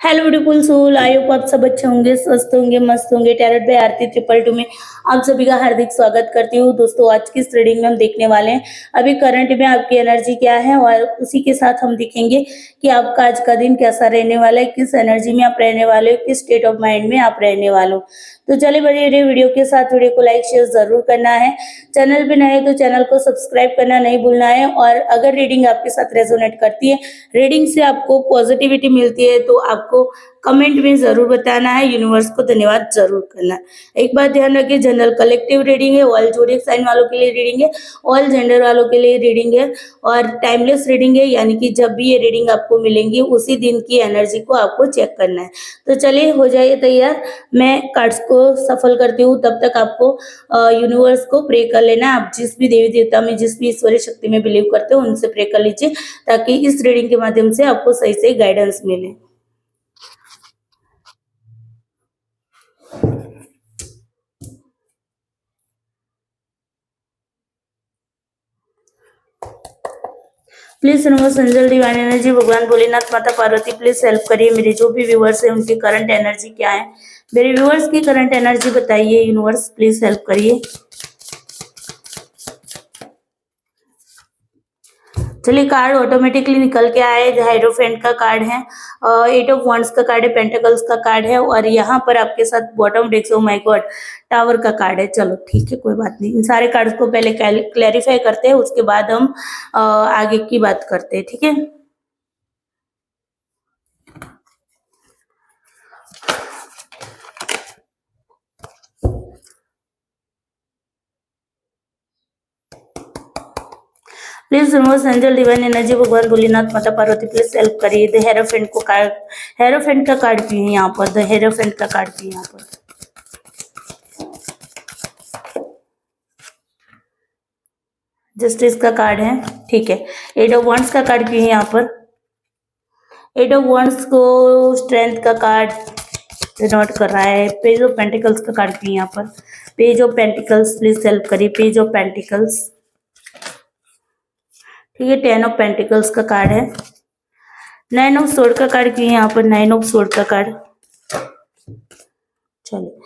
Hello beautiful soul, I hope आप सब अच्छे होंगे, स्वस्थ होंगे, मस्त होंगे। टैरोट बाय आरती 222 में आप सभी का हार्दिक स्वागत करती हूँ। दोस्तों, आज की इस रीडिंग में हम देखने वाले हैं अभी करंट में आपकी एनर्जी क्या है, और उसी के साथ हम देखेंगे कि आपका आज का दिन कैसा रहने वाला है, किस एनर्जी में आप रहने वाले हो, किस स्टेट ऑफ माइंड में आप रहने वाले हो। तो चलिए बने रहिए वीडियो के साथ। वीडियो को लाइक शेयर जरूर करना है। चैनल पे नए तो चैनल को सब्सक्राइब करना नहीं भूलना है। और अगर रीडिंग आपके साथ रेजोनेट करती है, रीडिंग से आपको पॉजिटिविटी मिलती है, तो आपको कमेंट में जरूर बताना है, यूनिवर्स को धन्यवाद जरूर करना है। एक बात ध्यान रखिए, जनरल कलेक्टिव रीडिंग है, ऑल जोडिक साइन वालों के लिए रीडिंग है, ऑल जेंडर वालों के लिए रीडिंग है, और टाइमलेस रीडिंग है, यानी कि जब भी ये रीडिंग आपको मिलेंगी उसी दिन की एनर्जी को आपको चेक करना है। तो चलिए हो जाइए तैयार, मैं कार्ड्स को सफल करती हूँ। तब तक आपको यूनिवर्स को प्रे कर लेना है। आप जिस भी देवी देवता में, जिस भी ईश्वरीय शक्ति में बिलीव करते हो, उनसे प्रे कर लीजिए, ताकि इस रीडिंग के माध्यम से आपको सही से गाइडेंस मिले। Please universe, angel, divine energy, भगवान भोलेनाथ, माता पार्वती, प्लीज हेल्प करिए। मेरे जो भी व्यूअर्स हैं उनकी करंट एनर्जी क्या है, मेरे व्यूअर्स की करंट एनर्जी बताइए। यूनिवर्स प्लीज हेल्प करिए। चलिए, कार्ड ऑटोमेटिकली निकल के आए। हाइरोफेंट का कार्ड है, 8 ऑफ वंड्स का कार्ड है, पेंटाकल्स का कार्ड है, और यहाँ पर आपके साथ bottom decks, oh my god, tower का कार्ड है। चलो ठीक है, कोई बात नहीं। इन सारे कार्ड्स को पहले क्लैरिफाई करते हैं, उसके बाद हम आगे की बात करते हैं, ठीक है। Please universe, angel, divine energy, भगवान भोलेनाथ, माता पार्वती, प्लीज हेल्प करिए। द हेरोफेंट को कार्ड, हेरोफेंट का कार्ड भी है यहाँ पर, द हेरोफेंट का कार्ड भी है यहाँ पर। जस्टिस का कार्ड है, ठीक है। 8 ऑफ वंड्स का कार्ड भी है यहाँ पर। 8 ऑफ वंड्स को स्ट्रेंथ का कार्ड डिनोट कर रहा है। पेज ऑफ पेंटिकल्स का कार्ड भी है यहाँ पर। Page of pentacles, please help करिए। पेज ऑफ पेंटिकल्स, ठीक है। 10 ऑफ पेंटिकल्स का कार्ड है। 9 ऑफ सोर्ड का कार्ड भी है यहाँ पर। 9 ऑफ सोर्ड का कार्ड, चलिए।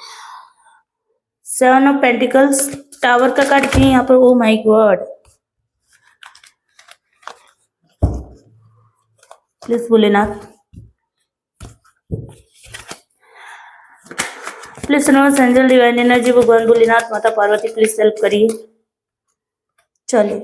7 ऑफ पेंटिकल्स, टावर का कार्ड भी है यहाँ पर। ओ my God, please Bholenath, please universe, angel, divine energy, भगवान भोलेनाथ, माता पार्वती, प्लीज हेल्प करिए। चलिए,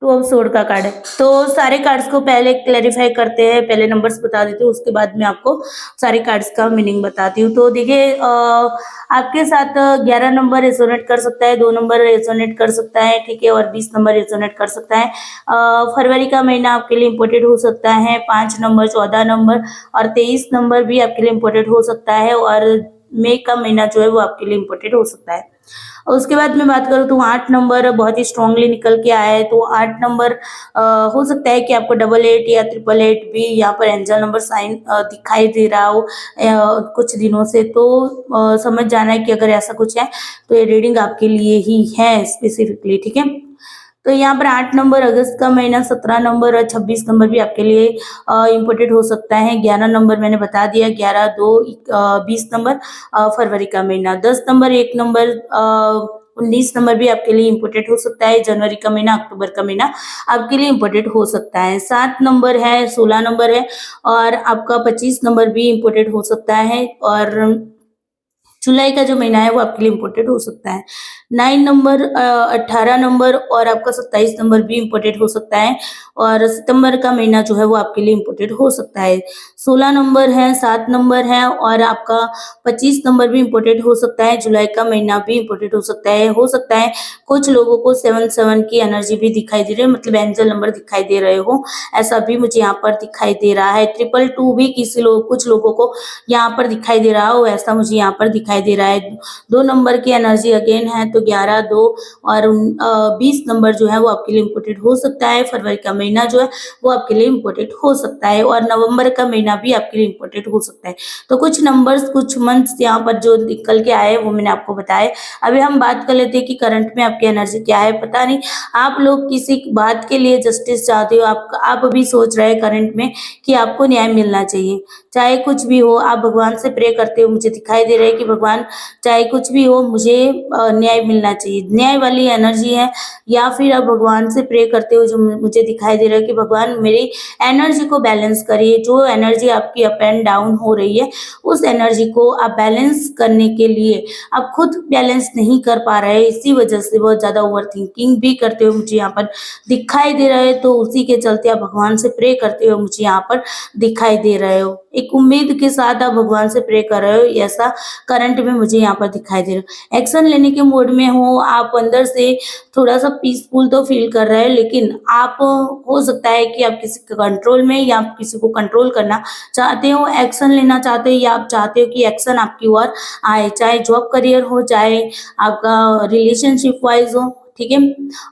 2 ऑफ सोर्ड का कार्ड है। तो सारे कार्ड्स को पहले क्लैरिफाई करते हैं, पहले नंबर्स बता देती हूँ, उसके बाद मैं आपको सारे कार्ड्स का मीनिंग बताती हूँ। तो देखिए, आपके साथ 11 नंबर रेजोनेट कर सकता है, 2 नंबर रेजोनेट कर सकता है, ठीक है, और 20 नंबर रेजोनेट कर सकता है। फरवरी का महीना आपके लिए इम्पोर्टेंट हो सकता है। 5 नंबर, 14 नंबर और 23 नंबर भी आपके लिए इम्पोर्टेंट हो सकता है, और मई का महीना जो है वो आपके लिए इम्पोर्टेंट हो सकता है। और उसके बाद मैं बात करूँ तो 8 नंबर बहुत ही स्ट्रांगली निकल के आया है। तो 8 नंबर हो सकता है कि आपको 88 या 888 भी यहाँ पर एंजल नंबर साइन दिखाई दे रहा हो कुछ दिनों से। तो समझ जाना है कि अगर ऐसा कुछ है तो ये रीडिंग आपके लिए ही है स्पेसिफिकली, ठीक है। तो यहाँ पर 8 नंबर अगस्त का महीना, 17 नंबर और 26 नंबर भी आपके लिए इम्पोर्टेंट हो सकता है। 11 नंबर मैंने बता दिया, 11, 2, 20 नंबर फरवरी का महीना, 10 नंबर, 1 नंबर, 19 नंबर भी आपके लिए इम्पोर्टेंट हो सकता है। जनवरी का महीना, अक्टूबर का महीना आपके लिए इम्पोर्टेंट हो सकता है। 7 नंबर है, 16 नंबर है, और आपका 25 नंबर भी इम्पोर्टेंट हो सकता है। और जुलाई का जो महीना है वो आपके लिए इम्पोर्टेंट हो सकता है। 9 नंबर, 18 नंबर और आपका 27 नंबर भी इम्पोर्टेंट हो सकता है। और सितंबर का महीना जो है वो आपके लिए इम्पोर्टेंट हो सकता है। 16 नंबर है, 7 नंबर है, और आपका 25 नंबर भी इम्पोर्टेंट हो सकता है। जुलाई का महीना भी इम्पोर्टेंट हो सकता है। कुछ लोगों को 7 की एनर्जी भी दिखाई दे रही है, मतलब एंजल नंबर दिखाई दे रहे हो, ऐसा भी मुझे यहाँ पर दिखाई दे रहा है। 222 भी कुछ लोगों को यहाँ पर दिखाई दे रहा हो, ऐसा मुझे यहाँ पर दिखाई दिखाई दे रहा है। 2 नंबर की एनर्जी अगेन है तो 11, 2 और 20 नंबर जो है वो आपके लिए इम्पोर्टेंट हो सकता है। फरवरी का महीना जो है वो आपके लिए इम्पोर्टेंट हो सकता है और नवंबर का महीना भी आपके लिए इम्पोर्टेंट हो सकता है। तो कुछ नंबर्स, कुछ मंथ्स यहाँ पर जो निकल के आए वो मैंने आपको बताए। अभी हम बात कर लेते हैं कि करंट में आपकी एनर्जी क्या है। पता नहीं आप लोग किसी बात के लिए जस्टिस चाहते हो, आप अभी सोच रहे हैं करंट में कि आपको न्याय मिलना चाहिए। चाहे कुछ भी हो, आप भगवान से प्रे करते हो, मुझे दिखाई दे रहा है कि भगवान चाहे कुछ भी हो मुझे न्याय मिलना चाहिए। न्याय वाली एनर्जी है। या फिर आप भगवान से प्रे करते हो, जो मुझे दिखाई दे रहा है कि भगवान मेरी एनर्जी को बैलेंस करिए। जो एनर्जी आपकी अप एंड डाउन हो रही है उस एनर्जी को आप बैलेंस करने के लिए आप खुद बैलेंस नहीं कर पा रहे हैं, इसी वजह से बहुत ज़्यादा ओवर थिंकिंग भी करते हुए मुझे यहाँ पर दिखाई दे रहा है। तो उसी के चलते आप भगवान से प्रे करते हुए मुझे यहाँ पर दिखाई दे रहे हो। एक उम्मीद के साथ आप भगवान से प्रे कर रहे हो, ऐसा करंट में मुझे यहाँ पर दिखाई दे रहा है। एक्शन लेने के मोड में हो, आप अंदर से थोड़ा सा पीसफुल तो फील कर रहे हैं, लेकिन आप हो सकता है कि आप किसी के कंट्रोल में या आप किसी को कंट्रोल करना चाहते हो, एक्शन लेना चाहते हो या आप चाहते हो कि एक्शन आपकी ओर आए, चाहे जॉब करियर हो, चाहे आपका रिलेशनशिप वाइज हो। ठीक है,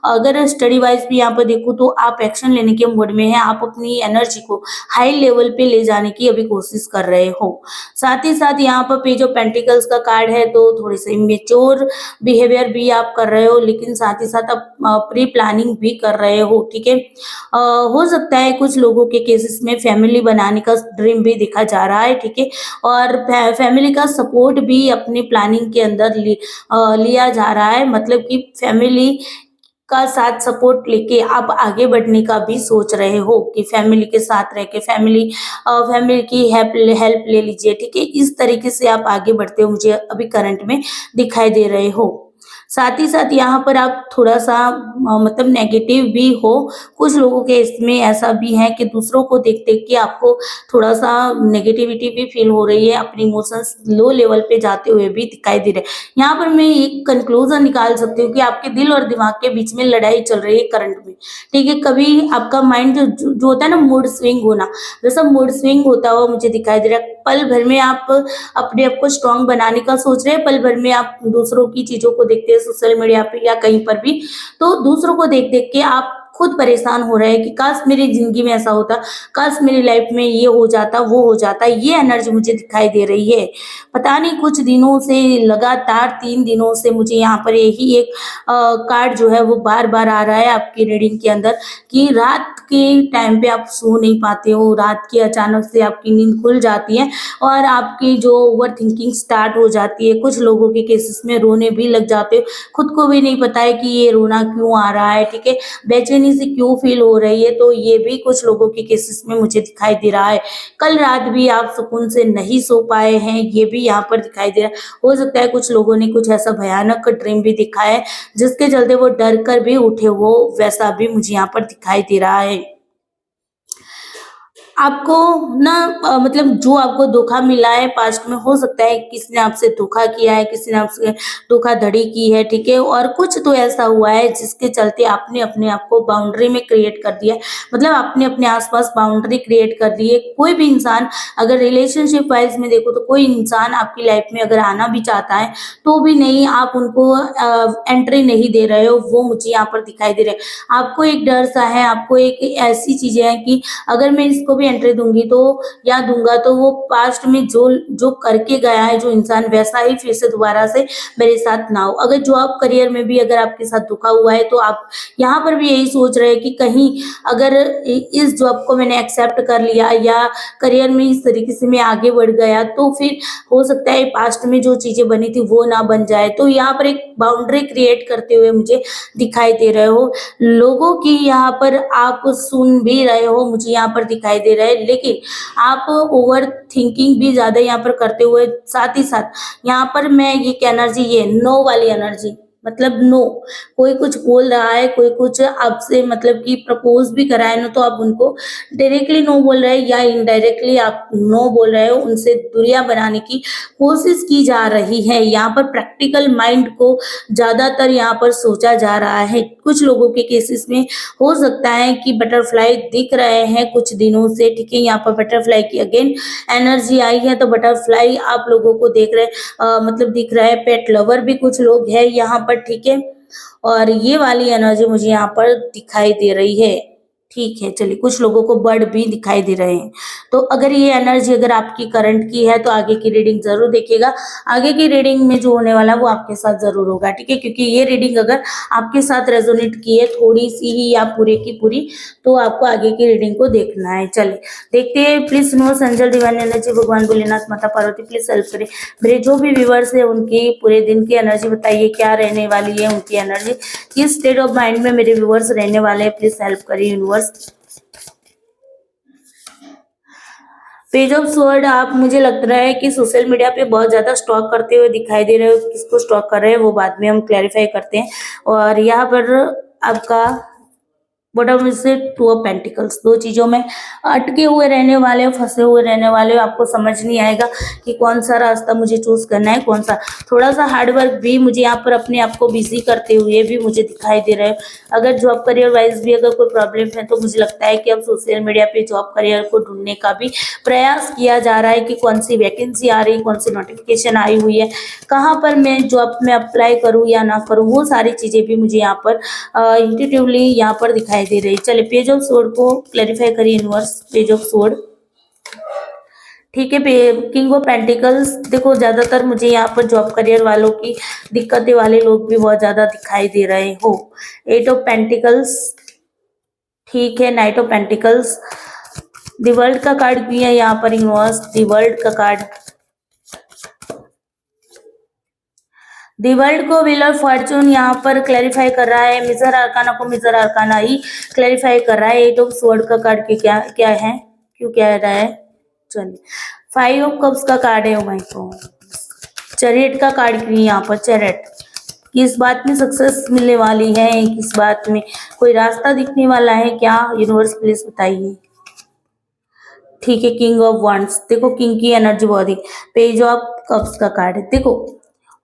अगर स्टडी वाइज भी यहाँ पर देखूँ तो आप एक्शन लेने के मोड में हैं। आप अपनी एनर्जी को हाई लेवल पे ले जाने की अभी कोशिश कर रहे हो। साथ ही साथ यहाँ पर पेज ऑफ पेंटिकल्स का कार्ड है, तो थोड़ी सी मेच्योर बिहेवियर भी आप कर रहे हो, लेकिन साथ ही साथ आप प्री प्लानिंग भी कर रहे हो। ठीक है, हो सकता है कुछ लोगों के केसेस में फैमिली बनाने का ड्रीम भी देखा जा रहा है। ठीक है, और फैमिली का सपोर्ट भी अपनी प्लानिंग के अंदर लिया जा रहा है। मतलब कि फैमिली का साथ सपोर्ट लेके आप आगे बढ़ने का भी सोच रहे हो कि फैमिली के साथ रह के फैमिली की हेल्प ले लीजिए। ठीक है, इस तरीके से आप आगे बढ़ते हो मुझे अभी करंट में दिखाई दे रहे हो। साथ ही साथ यहाँ पर आप थोड़ा सा मतलब नेगेटिव भी हो। कुछ लोगों के इसमें ऐसा भी है कि दूसरों को देख देख के आपको थोड़ा सा नेगेटिविटी भी फील हो रही है, अपने इमोशंस लो लेवल पे जाते हुए भी दिखाई दे रहे हैं। यहाँ पर मैं एक कंक्लूजन निकाल सकती हूँ कि आपके दिल और दिमाग के बीच में लड़ाई चल रही है करंट में। ठीक है, कभी आपका माइंड जो होता है ना, मूड स्विंग होना, वैसा मूड स्विंग होता हुआ मुझे दिखाई दे रहा है। पल भर में आप अपने आप को स्ट्रांग बनाने का सोच रहे हैं, पल भर में आप दूसरों की चीजों को देखते हैं सोशल मीडिया पे या कहीं पर भी, तो दूसरों को देख देख के आप खुद परेशान हो रहे हैं कि काश मेरी जिंदगी में ऐसा होता, काश मेरी लाइफ में ये हो जाता, वो हो जाता। ये एनर्जी मुझे दिखाई दे रही है। पता नहीं कुछ दिनों से, लगातार 3 दिनों से मुझे यहाँ पर यही एक कार्ड जो है वो बार बार आ रहा है आपकी रीडिंग के अंदर कि रात के टाइम पे आप सो नहीं पाते हो, रात की अचानक से आपकी नींद खुल जाती है और आपकी जो ओवर थिंकिंग स्टार्ट हो जाती है। कुछ लोगों के केसेस में रोने भी लग जाते हो, खुद को भी नहीं पता है कि ये रोना क्यों आ रहा है। ठीक है, बेचैनी से क्यों फील हो रही है, तो ये भी कुछ लोगों के केसेस में मुझे दिखाई दे रहा है। कल रात भी आप सुकून से नहीं सो पाए हैं, ये भी यहाँ पर दिखाई दे रहा है। हो सकता है कुछ लोगों ने कुछ ऐसा भयानक ड्रीम भी दिखा है जिसके चलते वो डर कर भी उठे हो, वैसा भी मुझे यहाँ पर दिखाई दे रहा है। आपको ना मतलब जो आपको धोखा मिला है पास्ट में, हो सकता है किसी ने आपसे धोखा किया है, किसी ने आपसे धोखाधड़ी की है। ठीक है, और कुछ तो ऐसा हुआ है जिसके चलते आपने अपने आप को बाउंड्री में क्रिएट कर दिया है। मतलब आपने अपने आसपास बाउंड्री क्रिएट कर दी है। कोई भी इंसान, अगर रिलेशनशिप वाइज में देखो तो कोई इंसान आपकी लाइफ में अगर आना भी चाहता है तो भी नहीं, आप उनको एंट्री नहीं दे रहे हो, वो मुझे यहाँ पर दिखाई दे रहा है। आपको एक डर सा है, आपको एक ऐसी चीजें हैं कि अगर मैं इसको भी एंट्री दूंगी तो या दूंगा तो वो पास्ट में जो जो करके गया है जो इंसान, वैसा ही फिर से दोबारा से मेरे साथ ना हो। अगर जॉब करियर में भी अगर आपके साथ धोखा हुआ है तो आप यहाँ पर भी यही सोच रहे हैं कि कहीं अगर इस जॉब को मैंने एक्सेप्ट कर लिया या करियर में इस तरीके से मैं आगे बढ़ गया तो फिर हो सकता है पास्ट में जो चीजें बनी थी वो ना बन जाए। तो यहाँ पर एक बाउंड्री क्रिएट करते हुए मुझे दिखाई दे रहे हो। लोगों की यहाँ पर आप सुन भी रहे हो, मुझे यहाँ पर दिखाई दे रहा है, लेकिन आप ओवर थिंकिंग भी ज्यादा यहाँ पर करते हुए, साथ ही साथ यहाँ पर मैं ये एनर्जी, ये नो वाली एनर्जी, मतलब नो, कोई कुछ बोल रहा है, कोई कुछ आपसे मतलब कि प्रपोज भी करा है ना, तो आप उनको डायरेक्टली नो बोल रहे हैं या इनडायरेक्टली आप नो बोल रहे हो, उनसे दूरियां बनाने की कोशिश की जा रही है। यहाँ पर प्रैक्टिकल माइंड को ज्यादातर यहाँ पर सोचा जा रहा है। कुछ लोगों के केसेस में हो सकता है कि बटरफ्लाई दिख रहे हैं कुछ दिनों से, ठीक है। यहाँ पर बटरफ्लाई की अगेन एनर्जी आई है, तो बटरफ्लाई आप लोगों को देख रहे मतलब दिख रहा है। पेट लवर भी कुछ लोग हैं यहाँ पर, ठीक है। और ये वाली एनर्जी मुझे यहाँ पर दिखाई दे रही है, ठीक है। चलिए, कुछ लोगों को बर्ड भी दिखाई दे रहे हैं। तो अगर ये एनर्जी अगर आपकी करंट की है, तो आगे की रीडिंग जरूर देखिएगा। आगे की रीडिंग में जो होने वाला है वो आपके साथ जरूर होगा, ठीक है। क्योंकि ये रीडिंग अगर आपके साथ रेजोनेट की है थोड़ी सी ही या पूरे की पूरी, तो आपको आगे की रीडिंग को देखना है। चलिए देखते हैं। Please universe, angel, divine energy, भगवान भोलेनाथ, माता पार्वती, प्लीज हेल्प करें। मेरे जो भी व्यूवर्स है उनकी पूरे दिन की एनर्जी बताइए, क्या रहने वाली है उनकी एनर्जी, किस स्टेट ऑफ माइंड में मेरे व्यूवर्स रहने वाले हैं। प्लीज हेल्प करिए यूनिवर्स। पेज ऑफ स्वॉर्ड, आप मुझे लग रहा है कि सोशल मीडिया पे बहुत ज्यादा स्टॉक करते हुए दिखाई दे रहे हो। किसको स्टॉक कर रहे हैं वो बाद में हम क्लैरिफाई करते हैं। और यहाँ पर आपका बॉटम से टू ऑफ पेंटिकल्स, दो चीजों में अटके हुए रहने वाले हो, फंसे हुए रहने वाले हो। आपको समझ नहीं आएगा कि कौन सा रास्ता मुझे चूज करना है, कौन सा। थोड़ा सा हार्डवर्क भी मुझे यहाँ पर अपने आप को बिजी करते हुए भी मुझे दिखाई दे रहा है। अगर जॉब करियर वाइज भी अगर कोई प्रॉब्लम है, तो मुझे लगता है कि अब सोशल मीडिया पे जॉब करियर को ढूंढने का भी प्रयास किया जा रहा है कि कौन सी वैकेंसी आ रही, कौन सी नोटिफिकेशन आई हुई है, कहाँ पर मैं जॉब में अप्लाई करूँ या ना करूँ, वो सारी चीजें भी मुझे यहाँ पर इंट्यूटिवली यहाँ पर दिखाई दे रही। चलिए पेज ऑफ स्वॉर्ड को क्लैरिफाई करिए यूनिवर्स। पेज ऑफ स्वॉर्ड, ठीक है। किंग ऑफ पेंटिकल्स, देखो ज्यादातर मुझे यहाँ पर जॉब करियर वालों की दिक्कतें वाले लोग भी बहुत ज्यादा दिखाई दे रहे हो। एट ऑफ पेंटिकल्स, ठीक है। Night of pentacles, the world का कार्ड भी है यहाँ पर यूनिवर्स, द वर्ल्ड का कार्ड। दी वर्ल्ड को व्हील ऑफ फॉर्चून यहाँ पर क्लैरिफाई कर रहा है। मिजर आर्काना को मिजर आर्काना ही क्लैरिफाई कर रहा है। एट ऑफ स्वॉर्ड का कार्ड के क्या क्या है, क्यों क्या रहा है। चलिए, फाइव ऑफ कप्स का कार्ड है। ओ माय गॉड, चैरियट का कार्ड क्यों यहाँ पर, चैरियट। किस बात में सक्सेस मिलने वाली है, किस बात में कोई रास्ता दिखने वाला है क्या, यूनिवर्स प्लीज बताइए। ठीक है, किंग ऑफ वंड्स, देखो किंग की एनर्जी बहुत ही। पेज ऑफ कप्स का कार्ड है। देखो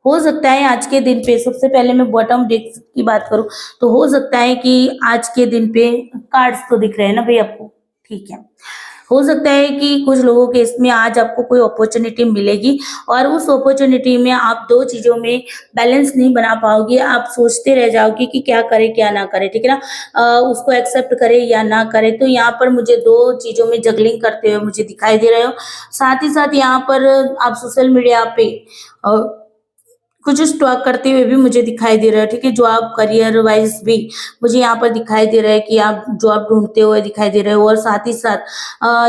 हो सकता है आज के दिन पे, सबसे पहले मैं बॉटम डेक की बात करूं तो हो सकता है कि आज के दिन पे कार्ड्स तो दिख रहे हैं ना भाई आपको, ठीक है। हो सकता है कि कुछ लोगों के इसमें आज आपको कोई अपॉर्चुनिटी मिलेगी और उस अपॉर्चुनिटी में आप दो चीजों में बैलेंस नहीं बना पाओगे। आप सोचते रह जाओगे कि क्या करें क्या ना करें, ठीक है ना। उसको एक्सेप्ट करें या ना करें। तो यहाँ पर मुझे दो चीजों में जगलिंग करते हुए मुझे दिखाई दे रहे हो। साथ ही साथ यहाँ पर आप सोशल मीडिया पे कुछ स्टॉक करते हुए भी मुझे दिखाई दे रहा है, ठीक है। जॉब करियर वाइज भी मुझे यहाँ पर दिखाई दे रहा है कि आप जॉब ढूंढते हुए दिखाई दे रहे हो। और साथ ही साथ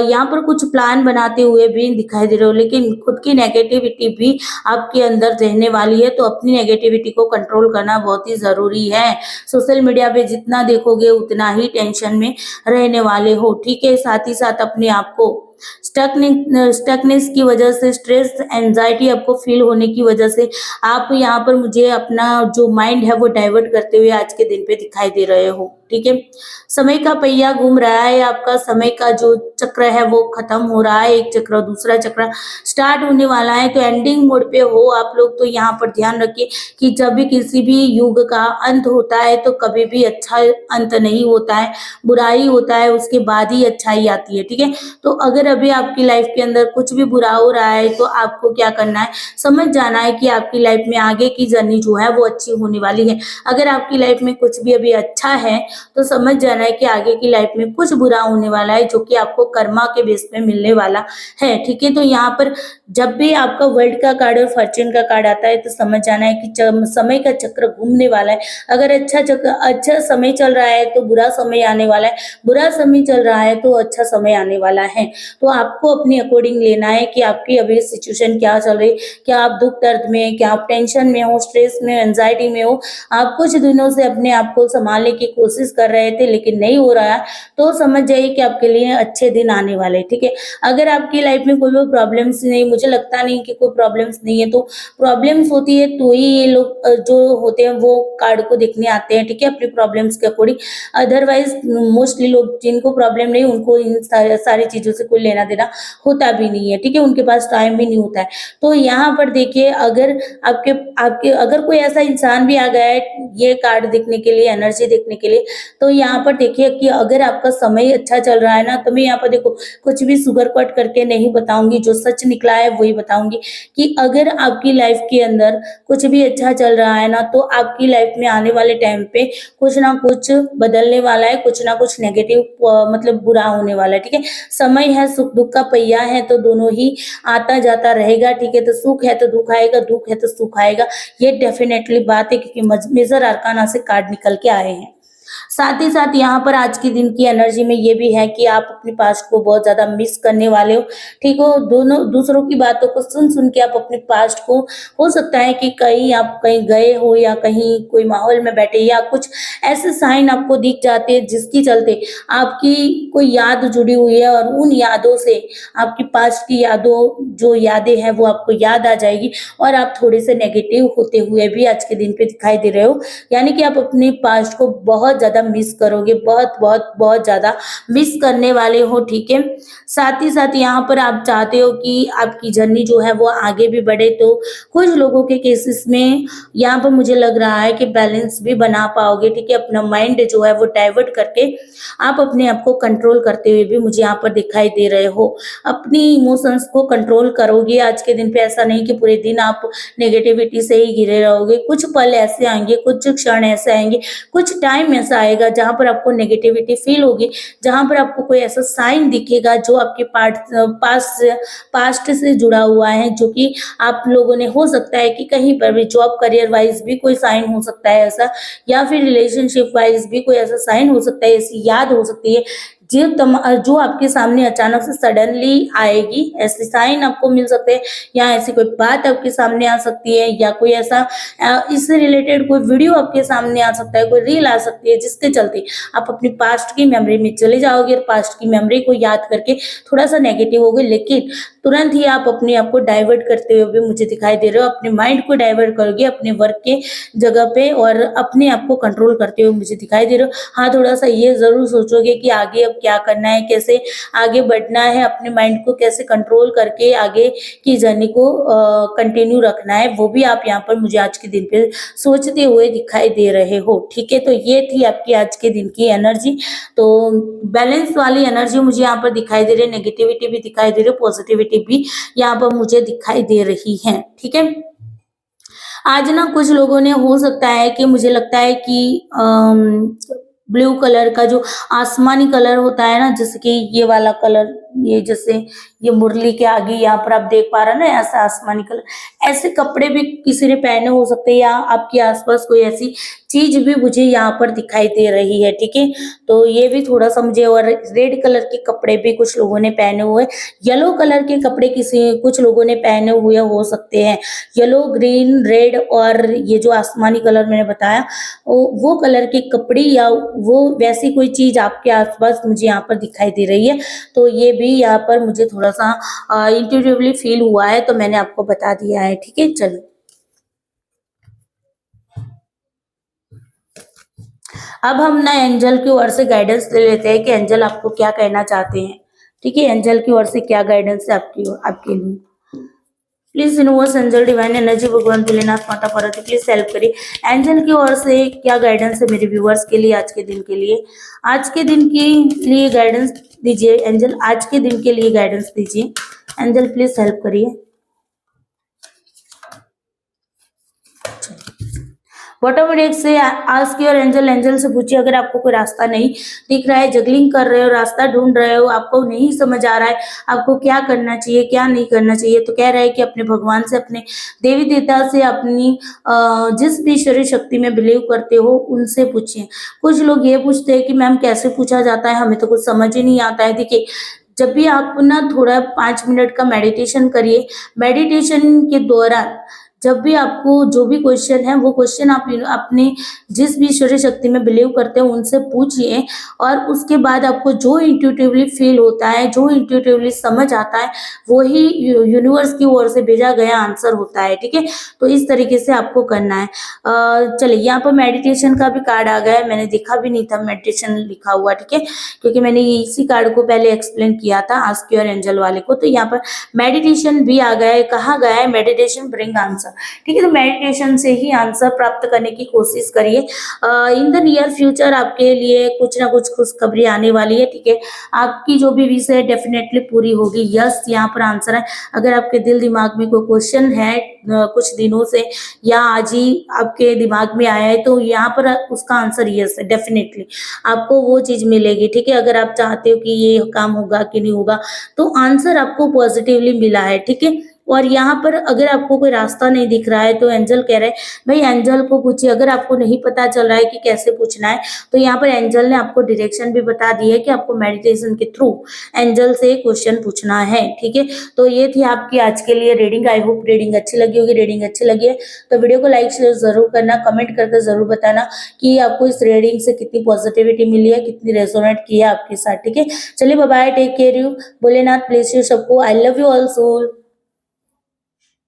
यहाँ पर कुछ प्लान बनाते हुए भी दिखाई दे रहे हो। लेकिन खुद की नेगेटिविटी भी आपके अंदर रहने वाली है, तो अपनी नेगेटिविटी को कंट्रोल करना बहुत ही जरूरी है। सोशल मीडिया पे जितना देखोगे उतना ही टेंशन में रहने वाले हो, ठीक है। साथ ही साथ अपने आप को स्टकनेस की वजह से, स्ट्रेस एंजाइटी आपको फील होने की वजह से आप यहाँ पर मुझे अपना जो माइंड है वो डाइवर्ट करते हुए आज के दिन पे दिखाई दे रहे हो, ठीक है। समय का पहिया घूम रहा है, आपका समय का जो चक्र है वो खत्म हो रहा है। एक चक्र दूसरा चक्र स्टार्ट होने वाला है, तो एंडिंग मोड पे हो आप लोग। तो यहाँ पर ध्यान रखिए कि जब भी किसी भी युग का अंत होता है तो कभी भी अच्छा अंत नहीं होता है, बुराई होता है, उसके बाद ही अच्छाई आती है, ठीक है। तो अगर अभी आपकी लाइफ के अंदर कुछ भी बुरा हो रहा है तो आपको क्या करना है, समझ जाना है कि आपकी लाइफ में आगे की जर्नी जो है वो अच्छी होने वाली है। अगर आपकी लाइफ में कुछ भी अभी अच्छा है तो समझ जाना है कि आगे की लाइफ में कुछ बुरा होने वाला है, जो कि आपको कर्मा के बेस पे मिलने वाला है, ठीक है। तो यहाँ पर जब भी आपका वर्ल्ड का कार्ड और फॉर्च्यून का कार्ड आता है तो समझ जाना है कि समय का चक्र घूमने वाला है। अगर अच्छा समय चल रहा है तो बुरा समय आने वाला है, बुरा समय चल रहा है तो अच्छा समय आने वाला है। तो आपको अपने अकॉर्डिंग लेना है कि आपकी अभी सिचुएशन क्या चल रही, क्या आप दुख दर्द में, क्या आप टेंशन में हो, स्ट्रेस में, एंजाइटी में हो। आप कुछ दिनों से अपने आप को संभालने की कोशिश कोशिश कर रहे थे लेकिन नहीं हो रहा है, तो समझ जाइए कि आपके लिए अच्छे दिन आने वाले हैं, ठीक है। अगर आपकी लाइफ में कोई भी प्रॉब्लम्स नहीं, मुझे लगता नहीं कि कोई प्रॉब्लम्स नहीं है, तो प्रॉब्लम्स होती है तो ही ये लोग जो होते हैं वो कार्ड को देखने आते हैं, ठीक है, अपनी प्रॉब्लम्स के अकॉर्डिंग। अदरवाइज मोस्टली लोग जिनको प्रॉब्लम नहीं, उनको इन सारी चीज़ों से कोई लेना देना होता भी नहीं है, ठीक है, उनके पास टाइम भी नहीं होता है। तो यहाँ पर देखिए, अगर आपके आपके अगर कोई ऐसा इंसान भी आ गया है ये कार्ड देखने के लिए, एनर्जी देखने के लिए, तो यहाँ पर देखिए कि अगर आपका समय अच्छा चल रहा है ना, तो मैं यहाँ पर देखो कुछ भी सुगर कोट करके नहीं बताऊंगी, जो सच निकला है वही बताऊंगी कि अगर आपकी लाइफ के अंदर कुछ भी अच्छा चल रहा है ना, तो आपकी लाइफ में आने वाले टाइम पे कुछ ना कुछ बदलने वाला है, कुछ ना कुछ नेगेटिव मतलब बुरा होने वाला है, ठीक है। समय है, सुख दुख का पहिया है, तो दोनों ही आता जाता रहेगा, ठीक है। तो सुख है तो दुख आएगा, दुख है तो सुख आएगा, ये डेफिनेटली बात है, क्योंकि मेजर अरकाना से कार्ड निकल के आए हैं। साथ ही साथ यहाँ पर आज के दिन की एनर्जी में ये भी है कि आप अपने पास्ट को बहुत ज्यादा मिस करने वाले हो, ठीक हो। दोनों दूसरों की बातों को सुन सुन के आप अपने पास्ट को, हो सकता है कि कहीं आप कहीं गए हो या कहीं कोई माहौल में बैठे, या कुछ ऐसे साइन आपको दिख जाते हैं जिसकी चलते आपकी कोई याद जुड़ी हुई है, और उन यादों से आपकी पास्ट की जो यादें हैं वो आपको याद आ जाएगी, और आप थोड़े से नेगेटिव होते हुए भी आज के दिन पे दिखाई दे रहे हो। यानी कि आप अपने पास्ट को बहुत ज्यादा मिस करोगे, बहुत बहुत बहुत ज्यादा मिस करने वाले हो, ठीक है। साथ ही साथ यहाँ पर आप चाहते हो कि आपकी जर्नी जो है वो आगे भी बढ़े, तो कुछ लोगों के केसेस में यहाँ पर मुझे लग रहा है कि बैलेंस भी बना पाओगे, ठीक है। अपना माइंड जो है वो डाइवर्ट करके आप अपने आप को कंट्रोल करते हुए भी मुझे यहाँ पर दिखाई दे रहे हो। अपनी इमोशंस को कंट्रोल करोगे आज के दिन पे, ऐसा नहीं कि पूरे दिन आप नेगेटिविटी से ही घिरे रहोगे। कुछ पल ऐसे आएंगे, कुछ क्षण ऐसे आएंगे, कुछ टाइम ऐसा आएगा जहां पर आपको नेगेटिविटी फील होगी, जहां पर आपको कोई ऐसा साइन दिखेगा जो आपके पास्ट से जुड़ा हुआ है, जो कि आप लोगों ने, हो सकता है कि कहीं पर भी जॉब करियर वाइज भी कोई साइन हो सकता है ऐसा, या फिर रिलेशनशिप वाइज भी कोई ऐसा साइन हो सकता है, ऐसी याद हो सकती है जो आपके सामने अचानक से सडनली आएगी। ऐसे साइन आपको मिल सकते हैं, या ऐसी कोई बात आपके सामने आ सकती है, या कोई ऐसा इससे रिलेटेड कोई वीडियो आपके सामने आ सकता है, कोई रील आ सकती है, जिसके चलते आप अपनी पास्ट की मेमोरी में चले जाओगे, और पास्ट की मेमोरी को याद करके थोड़ा सा नेगेटिव होगे, लेकिन तुरंत ही आप अपने आप को डाइवर्ट करते हुए भी मुझे दिखाई दे रहे हो। अपने माइंड को डाइवर्ट करोगे अपने वर्क के जगह पे, और अपने आप को कंट्रोल करते हुए मुझे दिखाई दे रहे हो। हाँ, थोड़ा सा ये जरूर सोचोगे कि आगे अब क्या करना है, कैसे आगे बढ़ना है, अपने माइंड को कैसे कंट्रोल करके आगे की जर्नी को कंटिन्यू रखना है, वो भी आप यहाँ पर मुझे आज के दिन पे सोचते हुए दिखाई दे रहे हो, ठीक है। तो ये थी आपकी आज के दिन की एनर्जी। तो बैलेंस वाली एनर्जी मुझे यहाँ पर दिखाई दे रही है, नेगेटिविटी भी दिखाई दे रही है, पॉजिटिविटी भी यहाँ पर मुझे दिखाई दे रही है, ठीक है। आज ना कुछ लोगों ने, हो सकता है कि मुझे लगता है कि ब्लू कलर का जो आसमानी कलर होता है ना, जैसे कि ये वाला कलर, ये जैसे ये मुरली के आगे यहाँ पर आप देख पा रहे हैं ना, ऐसा आसमानी कलर, ऐसे कपड़े भी किसी ने पहने हो सकते हैं, या आपके आसपास कोई ऐसी चीज भी मुझे यहाँ पर दिखाई दे रही है, ठीक है। तो ये भी थोड़ा सा मुझे, और रेड कलर के कपड़े भी कुछ लोगों ने पहने हुए, येलो कलर के कपड़े कुछ लोगों ने पहने हुए हो सकते हैं। येलो, ग्रीन, रेड और ये जो आसमानी कलर मैंने बताया, वो कलर के कपड़े या वो वैसी कोई चीज आपके आसपास मुझे यहाँ पर दिखाई दे रही है। तो ये भी यहाँ पर मुझे थोड़ा सा इंट्यूटिवली फील हुआ है, तो मैंने आपको बता दिया है, ठीक है। चलो, अब हम ना एंजल की ओर से गाइडेंस ले लेते हैं कि एंजल आपको क्या कहना चाहते हैं, ठीक है। एंजल की ओर से क्या गाइडेंस है आपके लिए। Please universe, angel, divine energy, भगवान भोलेनाथ, माता पार्वती, प्लीज हेल्प करिए। एंजल की ओर से क्या गाइडेंस है मेरे व्यूवर्स के लिए आज के दिन के लिए। आज के दिन के लिए गाइडेंस दीजिए एंजल, आज के दिन के लिए गाइडेंस दीजिए एंजल, प्लीज हेल्प करिए। बॉटम रेट से आस्क योर एंजल, एंजल से पूछिए अगर आपको कोई रास्ता नहीं दिख रहा है, जगलिंग कर रहे हो, रास्ता ढूंढ रहे हो, आपको नहीं समझ आ रहा है आपको क्या करना चाहिए क्या नहीं करना चाहिए, तो कह रहा है कि अपने भगवान से, अपने देवी देवता से, अपनी जिस भी शरीर शक्ति में बिलीव करते हो उनसे पूछिए। कुछ लोग ये पूछते हैं कि मैम कैसे पूछा जाता है, हमें तो कुछ समझ ही नहीं आता है। देखिए, जब भी आप ना थोड़ा 5 मिनट का मेडिटेशन करिए, मेडिटेशन के दौरान जब भी आपको जो भी क्वेश्चन है वो क्वेश्चन आप अपने जिस भी ईश्वरीय शक्ति में बिलीव करते हो उनसे पूछिए, और उसके बाद आपको जो इंट्यूटिवली फील होता है, जो इंट्यूटिवली समझ आता है, वही यूनिवर्स की ओर से भेजा गया आंसर होता है। ठीक है, तो इस तरीके से आपको करना है। चलिए, यहाँ पर मेडिटेशन का भी कार्ड आ गया है, मैंने देखा भी नहीं था मेडिटेशन लिखा हुआ। ठीक है, क्योंकि मैंने इसी कार्ड को पहले एक्सप्लेन किया था आस्क योर एंजल वाले को। तो यहाँ पर मेडिटेशन भी आ गया है, कहा गया है मेडिटेशन ब्रिंग आंसर। ठीक है, तो मेडिटेशन से ही आंसर प्राप्त करने की कोशिश करिए। इन द नियर फ्यूचर आपके लिए कुछ ना कुछ खुशखबरी आने वाली है। ठीक है, आपकी जो भी विश है डेफिनेटली पूरी होगी। यस, यहाँ पर आंसर है। अगर आपके दिल दिमाग में कोई क्वेश्चन है कुछ दिनों से, या आज ही आपके दिमाग में आया है, तो यहाँ पर उसका आंसर यस है। डेफिनेटली आपको वो चीज मिलेगी। ठीक है, अगर आप चाहते हो कि ये काम होगा कि नहीं होगा, तो आंसर आपको पॉजिटिवली मिला है। ठीक है, और यहाँ पर अगर आपको कोई रास्ता नहीं दिख रहा है, तो एंजल कह रहे हैं भाई एंजल को पूछिए। अगर आपको नहीं पता चल रहा है कि कैसे पूछना है, तो यहाँ पर एंजल ने आपको डायरेक्शन भी बता दी है कि आपको मेडिटेशन के थ्रू एंजल से क्वेश्चन पूछना है। ठीक है, तो ये थी आपकी आज के लिए रीडिंग। आई होप रीडिंग अच्छी लगी होगी। रीडिंग अच्छी लगी है तो वीडियो को लाइक शेयर जरूर करना, कमेंट करके जरूर बताना कि आपको इस रीडिंग से कितनी पॉजिटिविटी मिली है, कितनी रेजोनेट की है आपके साथ। ठीक है, चलिए bye bye, take care you, Bholenath bless you सबको। I love you all soul.